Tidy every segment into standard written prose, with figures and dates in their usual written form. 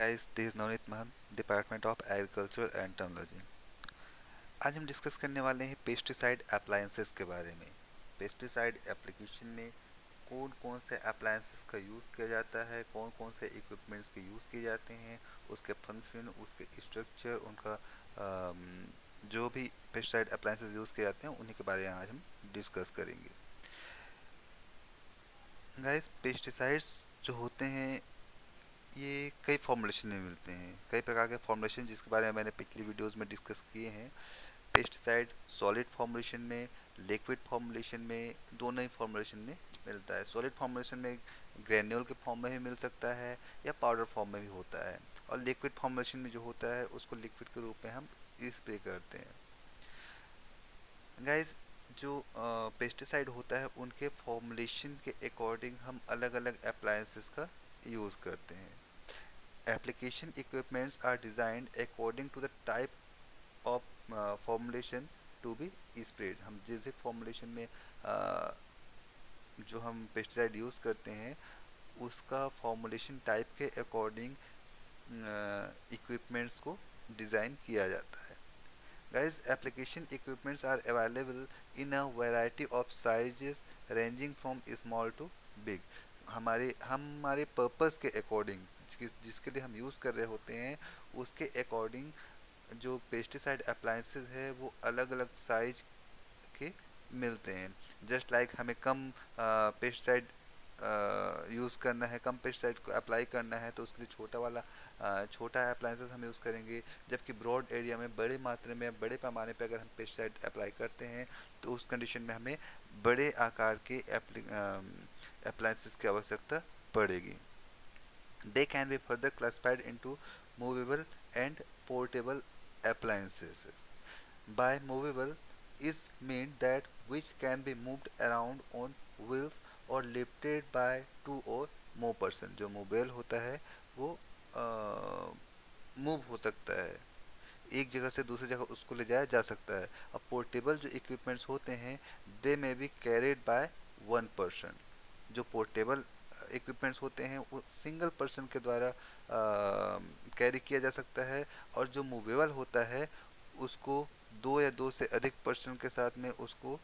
Guys, this is Navneet महन, department of agriculture and technology. आज हम डिस्कस करने वाले हैं पेस्टिसाइड अप्लायंसेस के बारे में। पेस्टिसाइड एप्लीकेशन में कौन कौन से अप्लायंसेस का यूज़ किया जाता है, कौन कौन से इक्विपमेंट्स के यूज़ किए जाते हैं, उसके फंक्शन, उसके स्ट्रक्चर, उनका जो भी पेस्टिसाइड अप्लायंसेस यूज़ किए जाते हैं उन्हीं के बारे में आज हम डिस्कस करेंगे। गाइस, पेस्टिसाइड्स जो होते हैं ये कई फॉर्मुलेशन में मिलते हैं, कई प्रकार के फॉर्मुलेशन जिसके बारे में मैंने पिछली वीडियोस में डिस्कस किए हैं। पेस्टिसाइड सॉलिड फॉर्मुलेशन में, लिक्विड फॉर्मुलेशन में, दोनों ही फॉर्मुलेशन में मिलता है। सॉलिड फॉर्मुलेशन में ग्रेन्यूल के फॉर्म में भी मिल सकता है या पाउडर फॉर्म में भी होता है, और लिक्विड फॉर्मुलेशन में जो होता है उसको लिक्विड के रूप में हम स्प्रे करते हैं। गाइस, जो पेस्टिसाइड होता है उनके फॉर्मुलेशन के अकॉर्डिंग हम अलग अलग अप्लायंसेस का यूज़ करते हैं। Application equipments are designed according to the type of formulation to be sprayed। हम जिस भी फॉर्मुलेशन में जो हम पेस्टिसाइड यूज़ करते हैं उसका फॉर्मुलेशन टाइप के अकॉर्डिंग इक्विपमेंट्स को डिज़ाइन किया जाता है। Guys, application equipments are available in a variety of sizes ranging from small to big। हमारे पर्पस के अकॉर्डिंग, जिसके लिए हम यूज़ कर रहे होते हैं उसके अकॉर्डिंग जो पेस्टिसाइड अप्लायंसेस है वो अलग अलग साइज के मिलते हैं। जस्ट लाइक हमें कम पेस्टिसाइड यूज़ करना है, कम पेस्टिसाइड को अप्लाई करना है तो उसके लिए छोटा अप्लायंसेस हम यूज़ करेंगे। जबकि ब्रॉड एरिया में बड़े मात्रा में बड़े पैमाने पर अगर हम पेस्टिसाइड अप्लाई करते हैं तो उस कंडीशन में हमें बड़े आकार के अप्लायंसेस की आवश्यकता पड़ेगी। They can be further classified into movable and portable appliances. By movable is meant that which can be moved around on wheels or lifted by two or more person। जो mobile होता है वो move हो सकता है, एक जगह से दूसरी जगह उसको ले जाया जा सकता है। अब पोर्टेबल जो इक्विपमेंट्स होते हैं दे में be carried by one person. जो पोर्टेबल इक्विपमेंट्स होते हैं वो सिंगल पर्सन के द्वारा कैरी किया जा सकता है, और जो मूवेबल होता है उसको दो या दो से अधिक पर्सन के साथ में उसको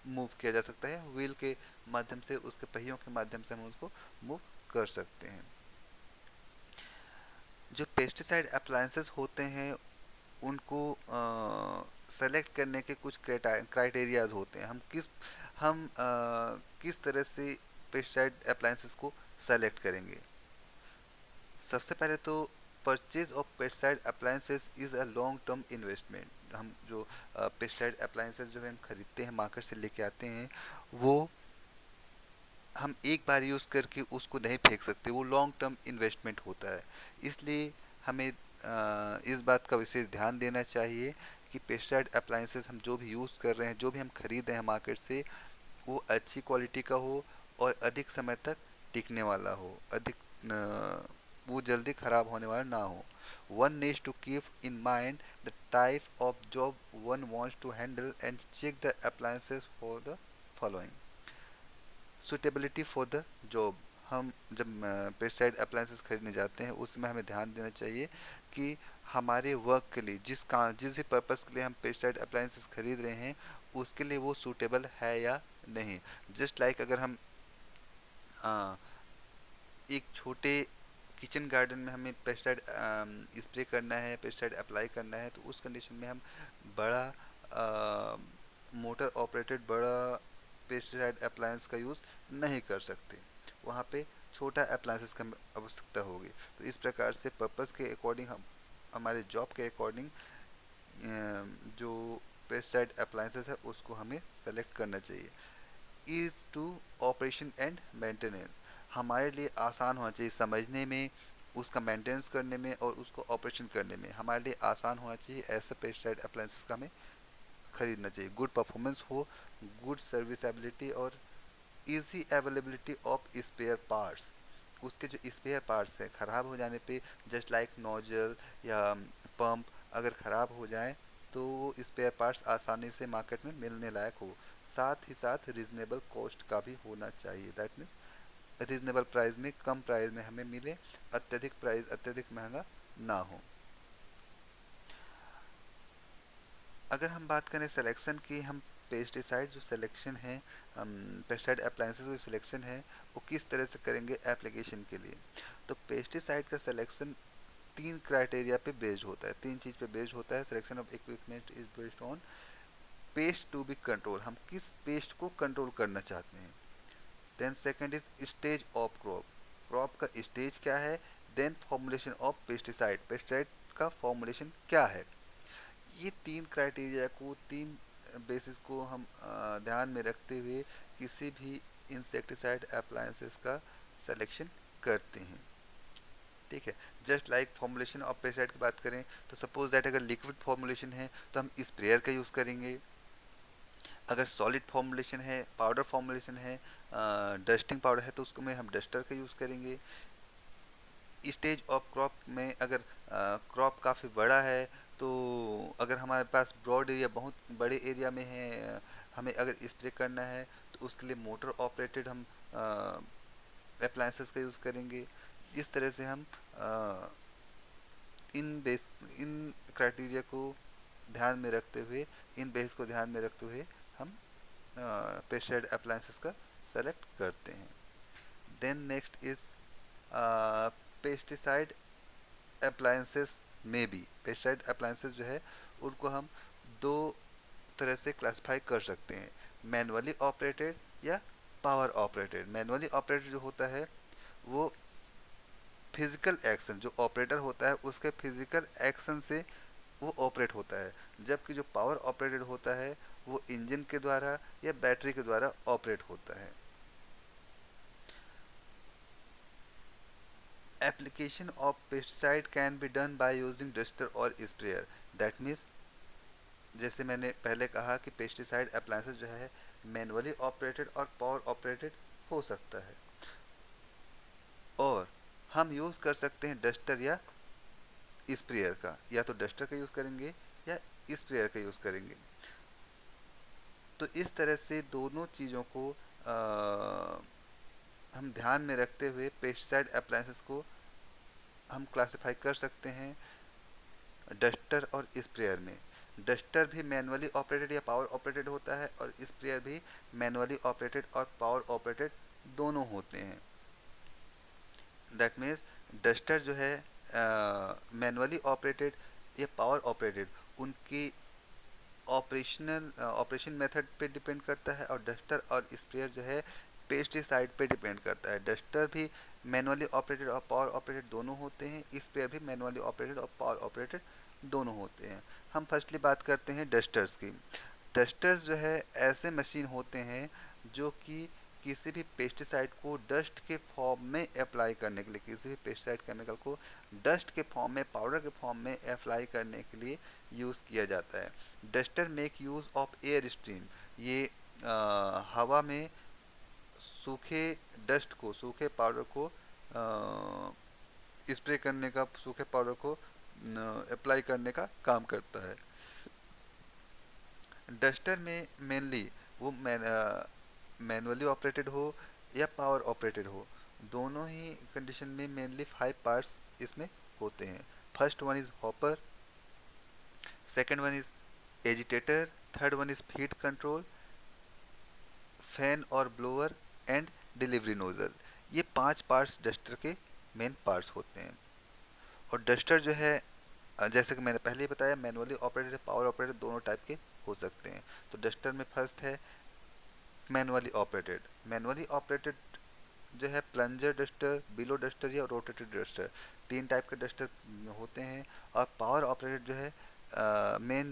मूव किया जा सकता है। व्हील के माध्यम से, उसके पहियों के माध्यम से हम उसको मूव कर सकते हैं। जो पेस्टिसाइड अप्लायंसेस होते हैं उनको सेलेक्ट करने के कुछ क्राइटेरियाज होते हैं। किस तरह से पेस्टिसाइड अप्लायंसेस को सेलेक्ट करेंगे। सबसे पहले तो purchase of pesticide appliances is a long term investment. हम जो पेस्टिसाइड अप्लायंसेस जो हम खरीदते हैं, मार्केट से लेके आते हैं, वो हम एक बार यूज़ करके उसको नहीं फेंक सकते, वो लॉन्ग टर्म इन्वेस्टमेंट होता है। इसलिए हमें इस बात का विशेष ध्यान देना चाहिए कि पेस्टिसाइड अप्लायंसेस हम जो भी यूज़ कर रहे हैं, जो भी हम खरीद रहे हैं मार्केट से, वो अच्छी क्वालिटी का हो और अधिक समय तक टिकने वाला हो, वो जल्दी ख़राब होने वाला ना हो। One needs to keep in mind the type of job one wants to handle and check the appliances for the following. Suitability for the job. हम जब पेस्टिसाइड अप्लायंसेस खरीदने जाते हैं उसमें हमें ध्यान देना चाहिए कि हमारे वर्क के लिए, जिस भी पर्पज़ के लिए हम पेस्टिसाइड अप्लायंसेस खरीद रहे हैं उसके लिए वो सूटेबल है या नहीं। जस्ट लाइक अगर हम आ, एक छोटे किचन गार्डन में हमें पेस्टिसाइड स्प्रे करना है, पेस्टिसाइड अप्लाई करना है, तो उस कंडीशन में हम बड़ा मोटर ऑपरेटेड बड़ा पेस्टिसाइड अप्लायंस का यूज़ नहीं कर सकते। वहाँ पे छोटा अप्लायंसेस की आवश्यकता होगी। तो इस प्रकार से पर्पज़ के अकॉर्डिंग, हम हमारे जॉब के अकॉर्डिंग जो पेस्टिसाइड अप्लायंसेस है उसको हमें सेलेक्ट करना चाहिए। Is to operation and maintenance. हमारे लिए आसान होना चाहिए समझने में, उसका मेंटेनेंस करने में और उसको ऑपरेशन करने में हमारे लिए आसान होना चाहिए। ऐसे पेस्टिसाइड अप्लायंसेस का हमें खरीदना चाहिए। गुड परफॉर्मेंस हो, गुड सर्विसबिलिटी और easy availability of spare parts. उसके जो स्पेयर पार्ट्स हैं ख़राब हो जाने पे, जस्ट लाइक नोजल या पंप अगर ख़राब हो जाए तो वो स्पेयर पार्ट्स आसानी से मार्केट में मिलने लायक हो। साथ ही साथ रीजनेबल कॉस्ट का भी होना चाहिए। दैट मीन्स रीजनेबल प्राइस में, कम प्राइस में हमें मिले, अत्यधिक प्राइस अत्यधिक महंगा ना हो। अगर हम बात करें सिलेक्शन की, हम पेस्टिसाइड जो सिलेक्शन है, पेस्टिसाइड अप्लायंसेस जो सिलेक्शन है वो किस तरह से करेंगे एप्लीकेशन के लिए। तो पेस्टिसाइड का सिलेक्शन तीन क्राइटेरिया पे बेस्ड होता है, तीन चीज पे बेस्ड होता है। Selection of equipment is based on pest to be control, हम किस पेस्ट को कंट्रोल करना चाहते हैं। Then second is stage of crop, crop का स्टेज क्या है। Then formulation of pesticide, pesticide का फॉर्मुलेशन क्या है। ये तीन क्राइटेरिया को, तीन बेसिस को हम ध्यान में रखते हुए किसी भी इंसेक्टिसाइड अप्लायंसेस का सिलेक्शन करते हैं। ठीक है, just like formulation of pesticide की बात करें तो सपोज दैट अगर लिक्विड फॉर्मुलेशन है तो हम स्प्रेयर का यूज़ करेंगे। अगर सॉलिड फॉर्मुलेशन है, पाउडर फॉर्मुलेशन है, डस्टिंग पाउडर है तो उसको में हम डस्टर का यूज़ करेंगे। स्टेज ऑफ क्रॉप में अगर क्रॉप काफ़ी बड़ा है तो अगर हमारे पास ब्रॉड एरिया, बहुत बड़े एरिया में है, हमें अगर स्प्रे करना है तो उसके लिए मोटर ऑपरेटेड हम अप्लायंसेस का यूज़ करेंगे। इस तरह से हम अ, इन क्राइटेरिया को ध्यान में रखते हुए, इन बेस को ध्यान में रखते हुए हम पेस्टिसाइड अप्लायंसेस का सेलेक्ट करते हैं। Then next is pesticide appliances में भी, पेस्टिसाइड अप्लायंसेस जो है उनको हम दो तरह से क्लासिफाई कर सकते हैं, मैनुअली ऑपरेटेड या पावर ऑपरेटेड। मैनुअली ऑपरेटेड जो होता है वो फिजिकल एक्शन, जो ऑपरेटर होता है उसके फिजिकल एक्शन से वो ऑपरेट होता है, जबकि जो पावर ऑपरेटेड होता है वो इंजन के द्वारा या बैटरी के द्वारा ऑपरेट होता है। Application of pesticide can be done by using duster और स्प्रेयर। दैट मीन्स जैसे मैंने पहले कहा कि पेस्टिसाइड अप्लायंसेस जो है मैनुअली ऑपरेटेड और पावर ऑपरेटेड हो सकता है, और हम यूज़ कर सकते हैं डस्टर या स्प्रेयर का, या तो डस्टर का यूज़ करेंगे या स्प्रेयर का यूज़ करेंगे। तो इस तरह से दोनों चीज़ों को हम ध्यान में रखते हुए पेस्टिसाइड अप्लायंसेस को हम क्लासिफाई कर सकते हैं डस्टर और स्प्रेयर में। डस्टर भी मैनुअली ऑपरेटेड या पावर ऑपरेटेड होता है और स्प्रेयर भी मैनुअली ऑपरेटेड और पावर ऑपरेटेड दोनों होते हैं। दैट मीन्स डस्टर जो है मैनुअली ऑपरेटेड या पावर ऑपरेटेड, उनकी ऑपरेशन मेथड पे डिपेंड करता है, और डस्टर और स्प्रेयर जो है पेस्टिसाइड पे डिपेंड करता है। डस्टर भी मैनुअली ऑपरेटेड और पावर ऑपरेटेड दोनों होते हैं, स्प्रेयर भी मैनुअली ऑपरेटेड और पावर ऑपरेटेड दोनों होते हैं। हम फर्स्टली बात करते हैं डस्टर्स की। डस्टर्स जो है ऐसे मशीन होते हैं जो कि किसी भी पेस्टिसाइड को डस्ट के फॉर्म में अप्लाई करने के लिए, किसी भी पेस्टिसाइड केमिकल को डस्ट के फॉर्म में, पाउडर के फॉर्म में अप्लाई करने के लिए यूज़ किया जाता है। Duster make use of air stream, ये हवा में सूखे डस्ट को, सूखे पाउडर को स्प्रे करने का, सूखे पाउडर को अप्लाई करने का काम करता है। डस्टर में मेनली वो मैनुअली ऑपरेटेड हो या पावर ऑपरेटेड हो, दोनों ही कंडीशन में मेनली 5 पार्ट्स इसमें होते हैं। First one is hopper, second one is agitator, third one is feed control, fan और ब्लोअर एंड डिलीवरी नोजल। ये 5 पार्ट्स डस्टर के मेन पार्ट्स होते हैं। और डस्टर जो है जैसे कि मैंने पहले ही बताया मैनुअली ऑपरेटेड पावर ऑपरेटेड दोनों टाइप के हो सकते हैं। तो डस्टर में फर्स्ट है मैनुअली ऑपरेटेड। मैनुअली ऑपरेटेड जो है प्लंजर डस्टर, बिलो डस्टर या रोटेटेड डस्टर, तीन टाइप के डस्टर होते हैं। और पावर ऑपरेटेड जो है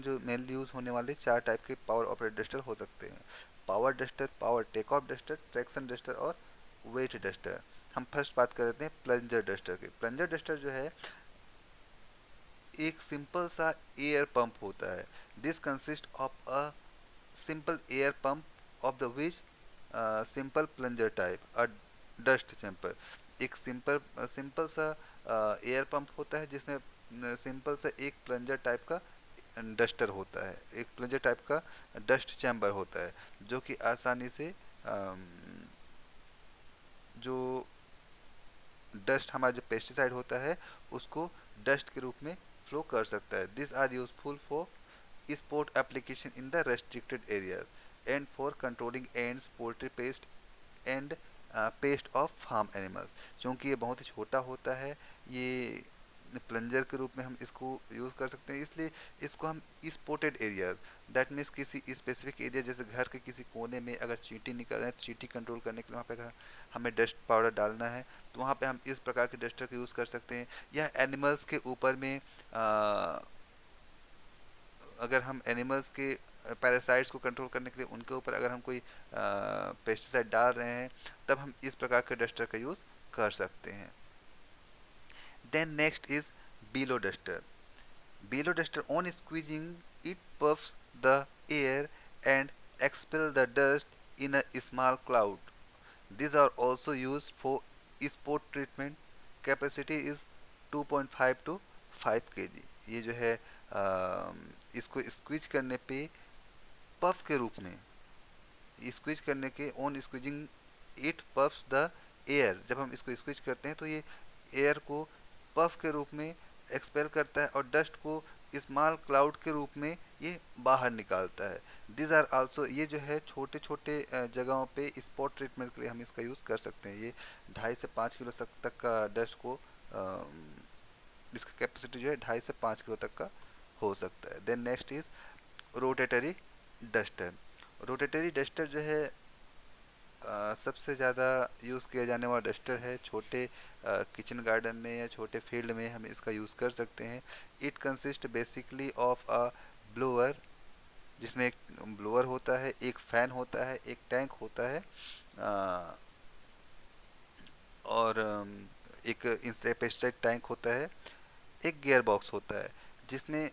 जो मेनली यूज़ होने वाले 4 टाइप के पावर ऑपरेटेड डस्टर हो सकते हैं। Power duster, power take off duster, traction duster और वेट डस्टर। हम फर्स्ट बात कर लेते हैं प्लंजर डस्टर की। प्लंजर डस्टर जो है एक सिंपल सा एयर पंप होता है। This consist of a simple air pump of the which simple plunger type a dust chamber. एक सिंपल सा एयर पंप होता है जिसमें सिंपल सा एक प्लंजर टाइप का डस्टर होता है, एक प्लंजर टाइप का डस्ट चैम्बर होता है जो कि आसानी से जो डस्ट हमारा जो पेस्टिसाइड होता है उसको डस्ट के रूप में फ्लो कर सकता है. This are useful for sport application in the restricted areas and for controlling ants, poultry pest and pest of farm animals. क्योंकि ये बहुत ही छोटा होता है, ये प्लंजर के रूप में हम इसको यूज़ कर सकते हैं, इसलिए इसको हम स्पोटेड एरियाज, दैट मीन्स किसी स्पेसिफिक एरिया जैसे घर के किसी कोने में अगर चींटी निकल रहे हैं, चींटी कंट्रोल करने के लिए वहाँ पे अगर हमें डस्ट पाउडर डालना है तो वहाँ पे हम इस प्रकार के डस्टर का यूज़ कर सकते हैं. या एनिमल्स के ऊपर में अगर हम एनिमल्स के पैरासाइट्स को कंट्रोल करने के लिए उनके ऊपर अगर हम कोई पेस्टिसाइड डाल रहे हैं तब हम इस प्रकार के डस्टर का यूज़ कर सकते हैं. Then next is below duster. Below duster, on squeezing it puffs the air and expel the dust in a small cloud. These are also used for sport treatment. Capacity is 2.5 to 5 kg. ये जो है इसको squeeze करने पे puff के रूप में, squeeze करने के on squeezing it puffs the air, जब हम इसको स्क्वीज करते हैं तो ये एयर को पफ के रूप में एक्सपेल करता है और डस्ट को स्मॉल क्लाउड के रूप में ये बाहर निकालता है. दिस आर आल्सो, ये जो है छोटे छोटे जगहों पे स्पॉट ट्रीटमेंट के लिए हम इसका यूज़ कर सकते हैं. ये 2.5 से 5 किलो तक का डस्ट को इसका कैपेसिटी जो है 2.5 से 5 किलो तक का हो सकता है. Then next is rotatory duster. Rotatory duster जो है सबसे ज़्यादा यूज़ किया जाने वाला डस्टर है. छोटे किचन गार्डन में या छोटे फील्ड में हम इसका यूज़ कर सकते हैं. It consist basically of a blower, जिसमें एक ब्लोअर होता है, एक फ़ैन होता है, एक टैंक होता है और एक इंसेक्टिसाइड टैंक होता है, एक गियर बॉक्स होता है जिसमें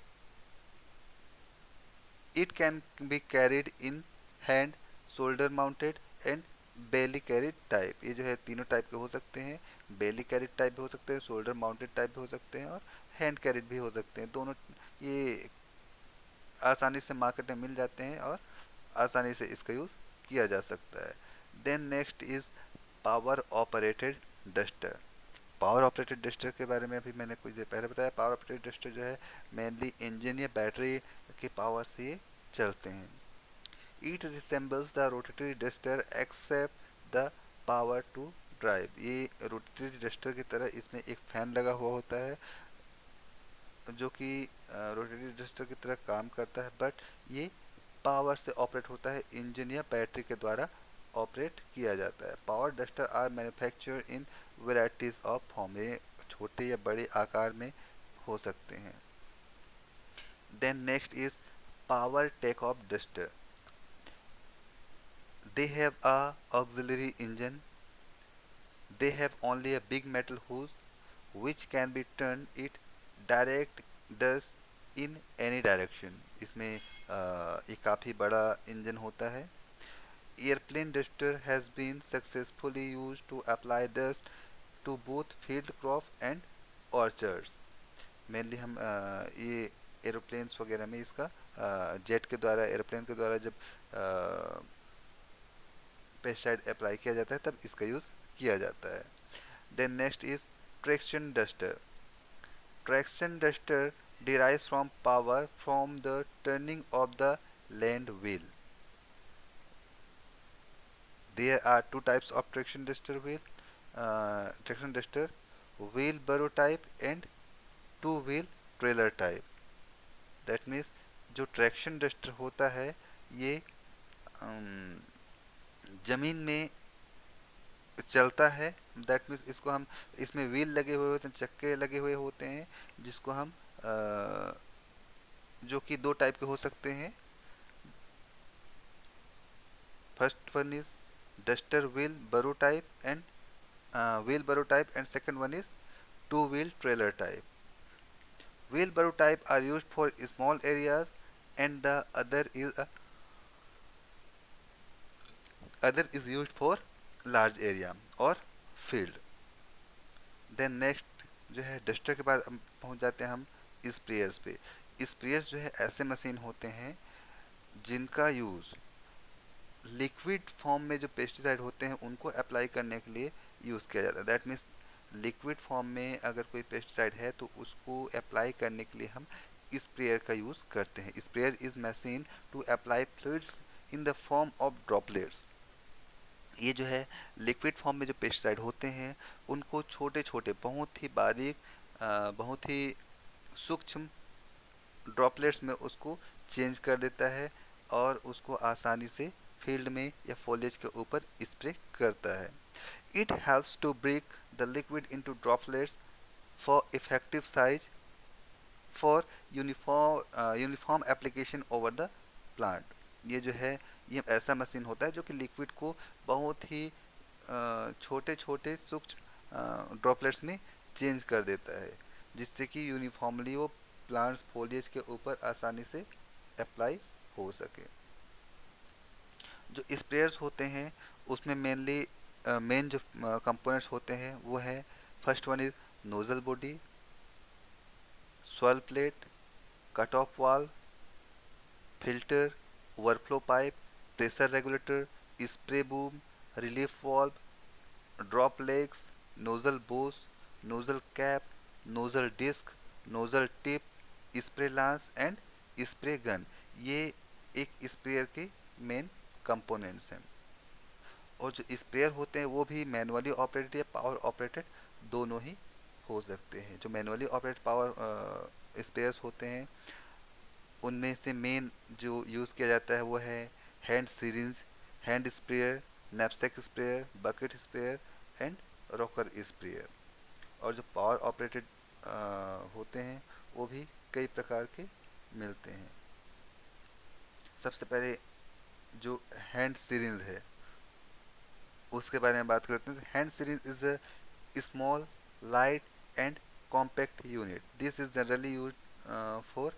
it can be carried in hand, shoulder mounted and belly carried type. ये जो है तीनों टाइप के हो सकते हैं. बेली कैरिड टाइप भी हो सकते हैं, शोल्डर माउंटेड टाइप भी हो सकते हैं और हैंड कैरिड भी हो सकते हैं. दोनों ये आसानी से मार्केट में मिल जाते हैं और आसानी से इसका यूज़ किया जा सकता है. Then next is power operated duster. Power operated duster के बारे में अभी मैंने कुछ देर पहले बताया. पावर ऑपरेटेड डस्टर जो है मेनली इंजन या बैटरी के पावर से ये चलते हैं. It resembles the rotatory duster except the power to drive. ये रोटेटरी डस्टर की तरह इसमें एक फैन लगा हुआ होता है जो कि रोटेटरी डस्टर की तरह काम करता है, बट ये पावर से ऑपरेट होता है, इंजन या बैटरी के द्वारा ऑपरेट किया जाता है. Power duster are manufacture in varieties of form. ये छोटे या बड़े आकार में हो सकते हैं. Then next is power take off duster. They have a auxiliary engine. They have only a big metal hose which can be turned it direct dust in any direction. इसमें ये काफ़ी बड़ा इंजन होता है. Airplane duster has been successfully used to apply dust to both field crop and orchards. Mainly हम ये aeroplanes वगैरह में इसका जेट के द्वारा, एरोप्लेन के द्वारा जब पेस्टिसाइड अप्लाई किया जाता है तब इसका यूज़ किया जाता है. Then next is traction duster. Traction duster derives from power from the turning of the land wheel. There are two types of traction duster wheel. Traction duster, wheelbarrow type and two wheel trailer type. That means जो traction duster होता है ये ज़मीन में चलता है. That means इसको हम, इसमें व्हील लगे हुए होते हैं, चक्के लगे हुए होते हैं जिसको हम जो कि दो टाइप के हो सकते हैं. First one is duster wheelbarrow type and wheelbarrow type and second one is two wheel trailer type. Wheelbarrow type are used for small areas and the other is used for large area और field. Then next जो है duster के बाद पहुंच जाते हैं हम sprayers पे. स्प्रेयर्स जो है ऐसे मशीन होते हैं जिनका यूज़ लिक्विड फॉर्म में जो पेस्टिसाइड होते हैं उनको अप्लाई करने के लिए यूज़ किया जाता है। दैट मीन्स लिक्विड फॉर्म में अगर कोई पेस्टिसाइड है तो उसको अप्लाई करने के लिए हम स्प्रेयर का यूज़ करते हैं। Sprayer is machine to apply fluids in the form of droplets. ये जो है लिक्विड फॉर्म में जो पेस्टिसाइड होते हैं उनको छोटे छोटे बहुत ही बारीक बहुत ही सूक्ष्म ड्रॉपलेट्स में उसको चेंज कर देता है और उसको आसानी से फील्ड में या फॉलेज के ऊपर स्प्रे करता है। It helps to break the liquid into droplets for effective size for uniform application over the plant. ये जो है ये ऐसा मशीन होता है जो कि लिक्विड को बहुत ही छोटे छोटे सूक्ष्म ड्रॉपलेट्स में चेंज कर देता है जिससे कि यूनिफॉर्मली वो प्लांट्स फोलिएज के ऊपर आसानी से अप्लाई हो सके। जो स्प्रेयर्स होते हैं उसमें मेनली मेन जो कंपोनेंट्स होते हैं वो है, first one is nozzle body, swirl plate, cut-off valve, filter, overflow pipe, pressure regulator, spray boom, relief valve, drop legs, nozzle bose, nozzle cap, nozzle disc, nozzle tip, spray lance and spray gun. ये एक sprayer के main components हैं। और जो sprayer होते हैं वो भी मैनुअली ऑपरेटेड या पावर ऑपरेटेड दोनों ही हो सकते हैं। जो मैनुअली ऑपरेटेड पावर स्प्रेयर्स होते हैं उनमें से मेन जो यूज़ किया जाता है वो है hand syringe, hand sprayer, knapsack sprayer, bucket sprayer and rocker sprayer. और जो पावर ऑपरेटेड होते हैं वो भी कई प्रकार के मिलते हैं। सबसे पहले जो हैंड सीरिंज है उसके बारे में बात करते हैं। Hand series is a small light and compact unit. This is generally use for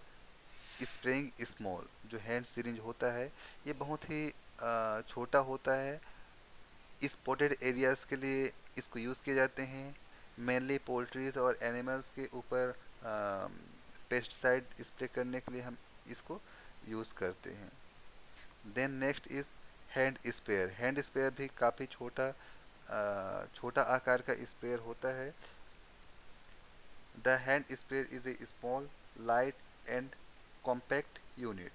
spraying small. जो हैंड सीरीज होता है ये बहुत ही छोटा होता है। स्पॉटेड एरियाज के लिए इसको यूज़ किए जाते हैं। मेनली पोल्ट्रीज और एनिमल्स के ऊपर पेस्टिसाइड स्प्रे करने के लिए हम इसको यूज़ करते हैं। Then next is hand sprayer. Hand sprayer भी काफ़ी छोटा आकार का स्प्रेयर होता है। The hand sprayer is a small light and compact unit.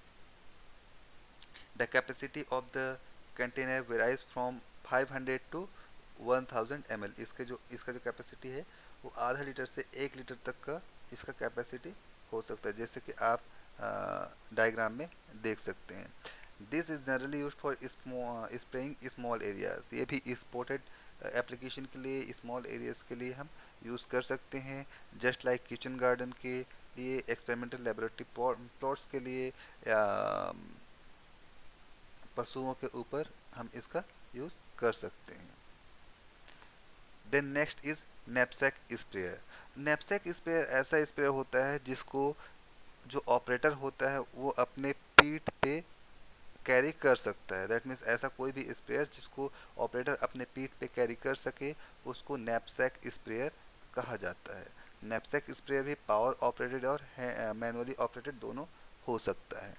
The capacity of the container varies from 500 to 1000 ml। इसका जो कैपेसिटी है वो आधा लीटर से 1 लीटर तक का इसका कैपेसिटी हो सकता है, जैसे कि आप डायग्राम में देख सकते हैं। This is generally use for spraying small areas. ये भी स्पॉटेड एप्लीकेशन के लिए स्मॉल एरियाज के लिए हम यूज़ कर सकते हैं। जस्ट लाइक किचन गार्डन के लिए, एक्सपेरिमेंटल लेबोरेटरी प्लॉट्स के लिए या पशुओं के ऊपर हम इसका यूज़ कर सकते हैं। Then next is knapsack sprayer. Knapsack sprayer ऐसा स्प्रेयर होता है जिसको जो ऑपरेटर होता है वो अपने पीठ पे कैरी कर सकता है। दैट मीन्स ऐसा कोई भी स्प्रेयर जिसको ऑपरेटर अपने पीठ पे कैरी कर सके उसको नैपसैक स्प्रेयर कहा जाता है। नैपसैक स्प्रेयर भी पावर ऑपरेटेड और मैनुअली ऑपरेटेड दोनों हो सकता है।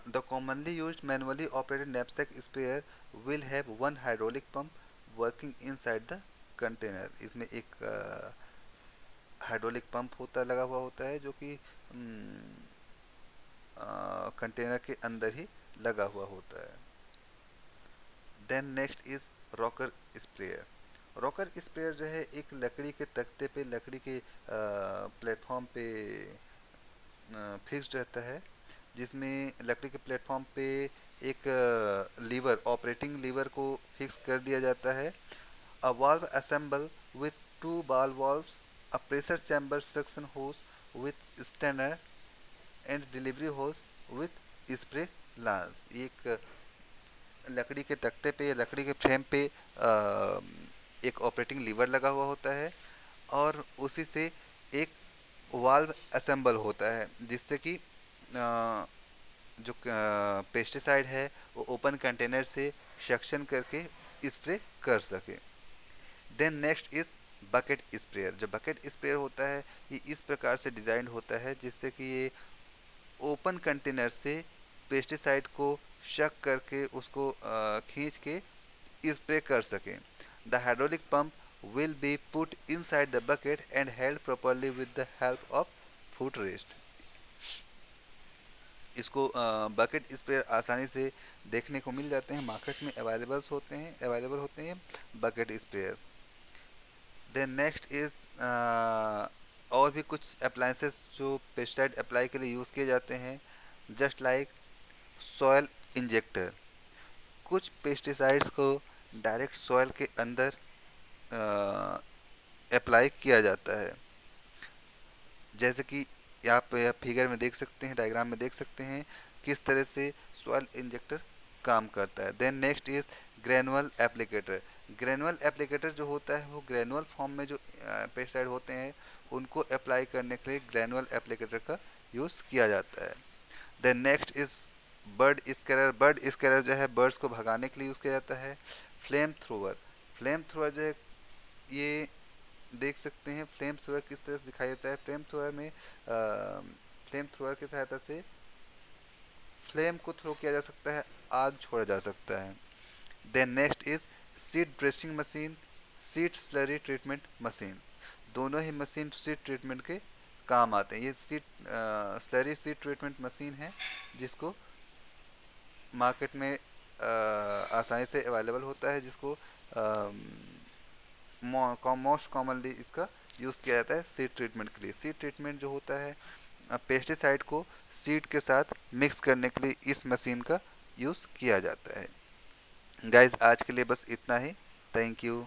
The commonly used manually operated knapsack sprayer will have one hydraulic pump working inside the container। इसमें एक हाइड्रोलिक पंप लगा हुआ होता है जो कि कंटेनर के अंदर ही लगा हुआ होता है। Then next is rocker sprayer. Rocker sprayer जो है एक लकड़ी के तख्ते पे, लकड़ी के प्लेटफॉर्म पे फिक्स्ड रहता है, जिसमें लकड़ी के प्लेटफॉर्म पे एक लीवर, ऑपरेटिंग लीवर को फिक्स कर दिया जाता है। A valve assemble with 2 ball valves, a pressure chamber suction hose with strainer and delivery hose with spray lance. एक लकड़ी के तख्ते पे, लकड़ी के फ्रेम पे एक ऑपरेटिंग लीवर लगा हुआ होता है और उसी से एक वाल्व असेंबल होता है जिससे कि जो पेस्टिसाइड है वो ओपन कंटेनर से सक्शन करके स्प्रे कर सके। Then next is bucket sprayer. जो बकेट स्प्रेयर होता है ये इस प्रकार से डिज़ाइन होता है जिससे कि ये ओपन कंटेनर से पेस्टिसाइड को शक करके उसको खींच के स्प्रे कर सकें। The hydraulic pump will be put inside the bucket and held properly with the help of foot rest। इसको बकेट स्प्रेयर आसानी से देखने को मिल जाते हैं, मार्केट में अवेलेबल होते हैं bucket sprayer. Then next is और भी कुछ अप्लायंसेस जो पेस्टिसाइड अप्लाई के लिए यूज़ किए जाते हैं, जस्ट लाइक सॉयल इंजेक्टर। कुछ पेस्टिसाइड्स को डायरेक्ट सॉयल के अंदर अप्लाई किया जाता है, जैसे कि आप फिगर में देख सकते हैं, डायग्राम में देख सकते हैं किस तरह से सॉइल इंजेक्टर काम करता है। Then next is granular applicator. Granular applicator जो होता है वो ग्रेनुअल फॉर्म में जो पेस्टिसाइड होते हैं उनको अप्लाई करने के लिए ग्रेनुअल एप्लीकेटर का यूज़ किया जाता है। Then next is bird scarer. Bird scarer जो है बर्ड्स को भगाने के लिए यूज़ किया जाता है। Flame thrower. फ्लेम थ्रोवर जो है ये देख सकते हैं फ्लेम थ्रोअर किस तरह से दिखाई देता है। फ्लेम थ्रोअर की सहायता से फ्लेम को थ्रो किया जा सकता है, आग छोड़ा जा सकता है। Then next is seed dressing machine, seed slurry treatment machine. दोनों ही मशीन सीड ट्रीटमेंट के काम आते हैं। ये seed slurry seed treatment machine है जिसको मार्केट में आसानी से अवेलेबल होता है, जिसको मोस्ट कॉमनली इसका यूज़ किया जाता है सीड ट्रीटमेंट के लिए। सीड ट्रीटमेंट जो होता है पेस्टिसाइड को सीड के साथ मिक्स करने के लिए इस मशीन का यूज़ किया जाता है। गाइज आज के लिए बस इतना ही। Thank you.